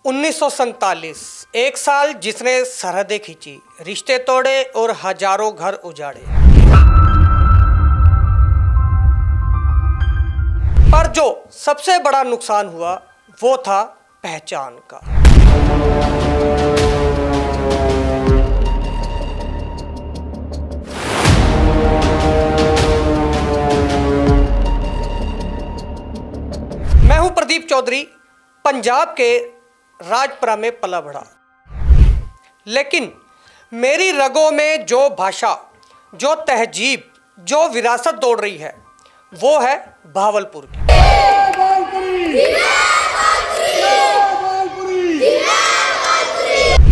1947 एक साल जिसने सरहदें खींची, रिश्ते तोड़े और हजारों घर उजाड़े। पर जो सबसे बड़ा नुकसान हुआ वो था पहचान का। मैं हूं प्रदीप चौधरी, पंजाब के राजपुरा में पला बढ़ा, लेकिन मेरी रगों में जो भाषा, जो तहजीब, जो विरासत दौड़ रही है वो है भावलपुर की।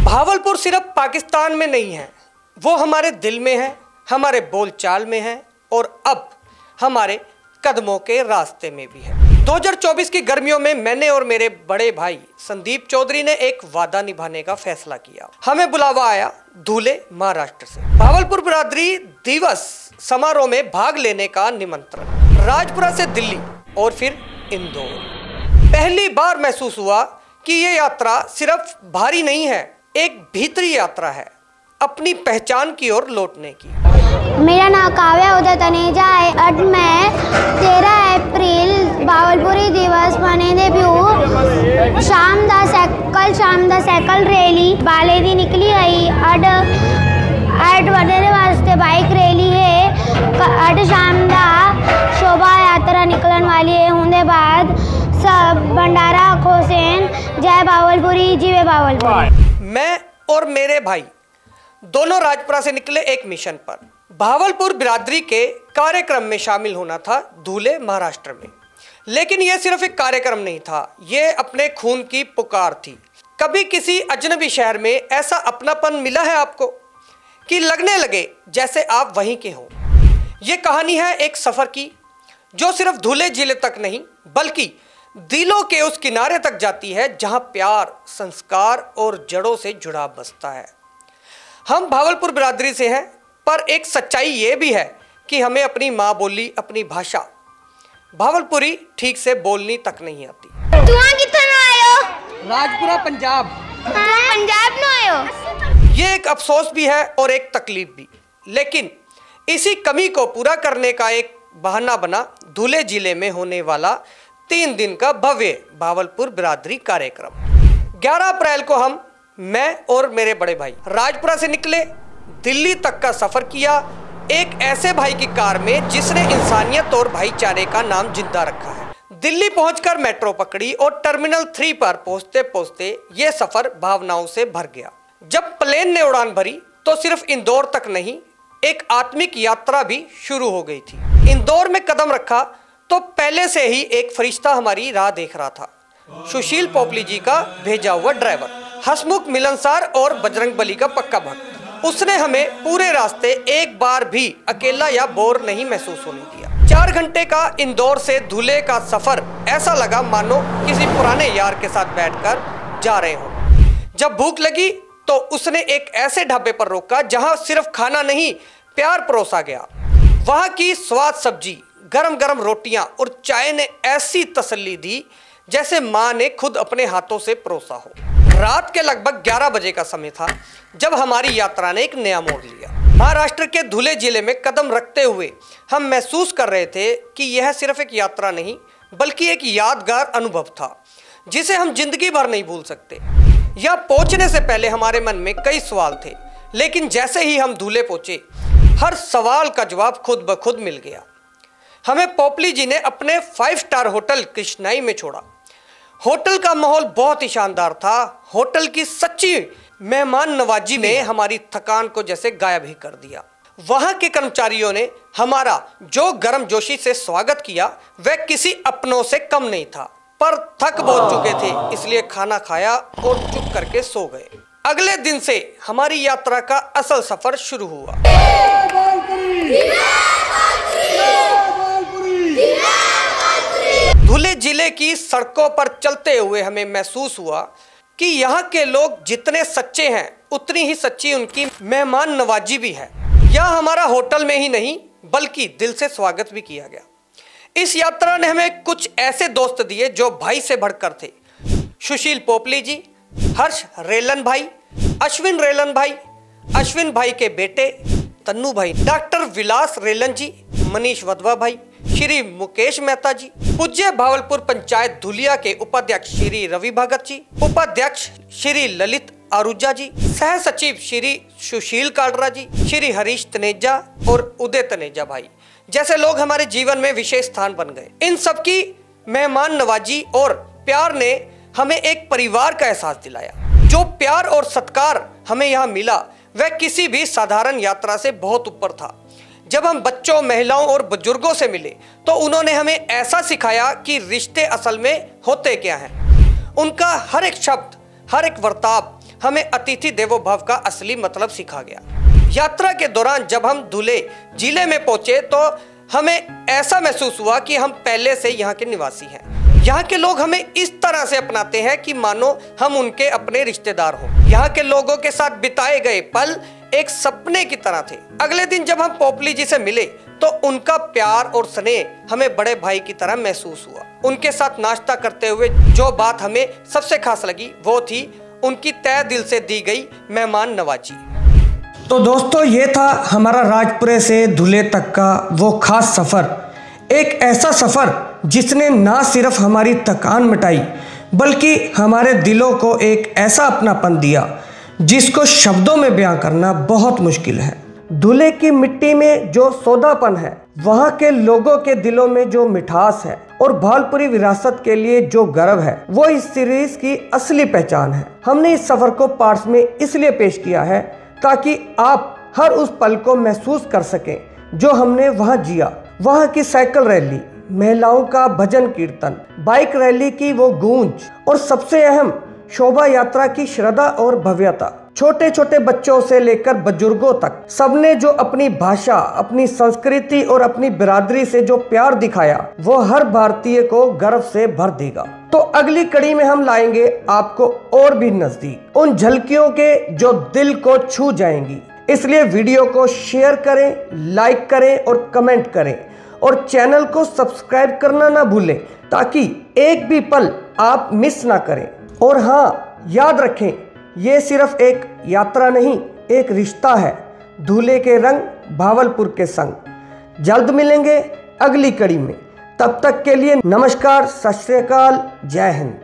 भावलपुर सिर्फ पाकिस्तान में नहीं है, वो हमारे दिल में है, हमारे बोलचाल में है और अब हमारे कदमों के रास्ते में भी है। 2024 की गर्मियों में मैंने और मेरे बड़े भाई संदीप चौधरी ने एक वादा निभाने का फैसला किया। हमें बुलावा आया धुले, महाराष्ट्र से। भावलपुर बिरादरी दिवस समारोह में भाग लेने का निमंत्रण। राजपुरा से दिल्ली और फिर इंदौर। पहली बार महसूस हुआ कि ये यात्रा सिर्फ बाहरी नहीं है, एक भीतरी यात्रा है, अपनी पहचान की ओर लौटने की। मेरा नाम काव्या उदय तनेजा है। आज मैं 13 अप्रैल भावलपुरी दिवस मनाने भी हूँ। शाम दा साइकिल रैली बाले दी निकली गई। अड वडे वास्ते बाइक रैली है। अड शाम दा शोभा यात्रा निकलने वाली है। होने बाद सब भंडारा खोसेन जय भावलपुरी, जीवे भावलपुरी। मैं और मेरे भाई दोनों राजपुरा से निकले एक मिशन पर। भावलपुर बिरादरी के कार्यक्रम में शामिल होना था धुले, महाराष्ट्र में। लेकिन यह सिर्फ एक कार्यक्रम नहीं था, यह अपने खून की पुकार थी। कभी किसी अजनबी शहर में ऐसा अपनापन मिला है आपको कि लगने लगे जैसे आप वहीं के हो? यह कहानी है एक सफर की, जो सिर्फ धुले जिले तक नहीं बल्कि दिलों के उस किनारे तक जाती है जहां प्यार, संस्कार और जड़ों से जुड़ा बसता है। हम भावलपुर बिरादरी से हैं, पर एक सच्चाई ये भी है कि हमें अपनी माँ बोली, अपनी भाषा भावलपुरी ठीक से बोलनी तक नहीं आती। तुआ किथन आयो? राजपुरा, पंजाब। पंजाब न आयो? ये एक अफसोस भी है और एक तकलीफ भी, लेकिन इसी कमी को पूरा करने का एक बहाना बना धुले जिले में होने वाला 3 दिन का भव्य भावलपुर बिरादरी कार्यक्रम। 11 अप्रैल को मैं और मेरे बड़े भाई राजपुरा से निकले, दिल्ली तक का सफर किया, एक ऐसे भाई की कार में जिसने इंसानियत और भाईचारे का नाम जिंदा रखा है। दिल्ली पहुंचकर मेट्रो पकड़ी और टर्मिनल 3 पर पहुंचते पहुंचते ये सफर भावनाओं से भर गया। जब प्लेन ने उड़ान भरी तो सिर्फ इंदौर तक नहीं, एक आत्मिक यात्रा भी शुरू हो गई थी। इंदौर में कदम रखा तो पहले से ही एक फरिश्ता हमारी राह देख रहा था। सुशील पोपली जी का भेजा हुआ ड्राइवर, हसमुख मिलनसार और बजरंगबली का पक्का भक्त। उसने हमें पूरे रास्ते एक बार भी अकेला या बोर नहीं महसूस होने दिया। 4 घंटे का इंदौर से धुले का सफर ऐसा लगा मानो किसी पुराने यार के साथ बैठकर जा रहे हो। जब भूख लगी तो उसने एक ऐसे ढाबे पर रोका जहां सिर्फ खाना नहीं, प्यार परोसा गया। वहां की स्वाद सब्जी, गरम गरम रोटियां और चाय ने ऐसी तसल्ली दी जैसे माँ ने खुद अपने हाथों से परोसा हो। रात के लगभग 11 बजे का समय था जब हमारी यात्रा ने एक नया मोड़ लिया। महाराष्ट्र के धुले जिले में कदम रखते हुए हम महसूस कर रहे थे कि यह सिर्फ एक यात्रा नहीं बल्कि एक यादगार अनुभव था जिसे हम जिंदगी भर नहीं भूल सकते। यह पहुंचने से पहले हमारे मन में कई सवाल थे, लेकिन जैसे ही हम धुले पहुंचे हर सवाल का जवाब खुद ब खुद मिल गया। हमें पोपली जी ने अपने 5 स्टार होटल कृष्णाई में छोड़ा। होटल का माहौल बहुत ही शानदार था। होटल की सच्ची मेहमान नवाजी ने हमारी थकान को जैसे गायब ही कर दिया। वहां के कर्मचारियों ने हमारा जो गर्मजोशी से स्वागत किया वह किसी अपनों से कम नहीं था। पर थक बहुत चुके थे, इसलिए खाना खाया और चुप करके सो गए। अगले दिन से हमारी यात्रा का असल सफर शुरू हुआ। धुले जिले की सड़कों पर चलते हुए हमें महसूस हुआ कि यहाँ के लोग जितने सच्चे हैं उतनी ही सच्ची उनकी मेहमान नवाजी भी है। यह हमारा होटल में ही नहीं बल्कि दिल से स्वागत भी किया गया। इस यात्रा ने हमें कुछ ऐसे दोस्त दिए जो भाई से बढ़कर थे। सुशील पोपली जी, हर्ष रेलन भाई, अश्विन रेलन भाई, अश्विन भाई के बेटे तन्नू भाई, डॉक्टर विलास रेलन जी, मनीष वधवा भाई, श्री मुकेश मेहता जी, पूज्य भावलपुर पंचायत धुलिया के उपाध्यक्ष श्री रवि भगत जी, उपाध्यक्ष श्री ललित आरूजा जी, सह सचिव श्री सुशील कालरा जी, श्री हरीश तनेजा और उदय तनेजा भाई जैसे लोग हमारे जीवन में विशेष स्थान बन गए। इन सबकी मेहमान नवाजी और प्यार ने हमें एक परिवार का एहसास दिलाया। जो प्यार और सत्कार हमें यहाँ मिला वह किसी भी साधारण यात्रा से बहुत ऊपर था। जब हम बच्चों, महिलाओं और बुजुर्गों से मिले तो उन्होंने हमें ऐसा सिखाया कि रिश्ते असल में होते क्या हैं। उनका हर एक शब्द, हर एक वर्ताव हमें अतिथि देवो भव का असली मतलब सिखा गया। यात्रा के दौरान जब हम धुले जिले में पहुंचे तो हमें ऐसा महसूस हुआ कि हम पहले से यहाँ के निवासी हैं। यहाँ के लोग हमें इस तरह से अपनाते हैं कि मानो हम उनके अपने रिश्तेदार हों। यहाँ के लोगों के साथ बिताए गए पल एक सपने की तरह थे। अगले दिन जब हम पोपली जी से मिले तो उनका प्यार और स्नेह हमें बड़े भाई की तरह महसूस हुआ। उनके साथ नाश्ता करते हुए जो बात हमें सबसे खास लगी वो थी उनकी तहे दिल से दी गई मेहमान नवाजी। तो दोस्तों, ये था हमारा राजपुरे से धुले तक का वो खास सफ़र। एक ऐसा सफ़र जिसने ना सिर्फ हमारी थकान मिटाई बल्कि हमारे दिलों को एक ऐसा अपनापन दिया जिसको शब्दों में बयां करना बहुत मुश्किल है। धुले की मिट्टी में जो सौदापन है, वहाँ के लोगों के दिलों में जो मिठास है और भावलपुरी विरासत के लिए जो गर्व है, वो इस सीरीज की असली पहचान है। हमने इस सफ़र को पार्ट्स में इसलिए पेश किया है ताकि आप हर उस पल को महसूस कर सकें जो हमने वहाँ जिया। वहाँ की साइकिल रैली, महिलाओं का भजन कीर्तन, बाइक रैली की वो गूंज और सबसे अहम शोभा यात्रा की श्रद्धा और भव्यता। छोटे छोटे बच्चों से लेकर बुजुर्गों तक सबने जो अपनी भाषा, अपनी संस्कृति और अपनी बिरादरी से जो प्यार दिखाया वो हर भारतीय को गर्व से भर देगा। तो अगली कड़ी में हम लाएंगे आपको और भी नजदीक उन झलकियों के जो दिल को छू जाएंगी। इसलिए वीडियो को शेयर करें, लाइक करें और कमेंट करें और चैनल को सब्सक्राइब करना ना भूलें ताकि एक भी पल आप मिस ना करें। और हाँ, याद रखें, ये सिर्फ एक यात्रा नहीं, एक रिश्ता है। धुले के रंग भावलपुर के संग। जल्द मिलेंगे अगली कड़ी में। तब तक के लिए नमस्कार, सत श्री अकाल, जय हिंद।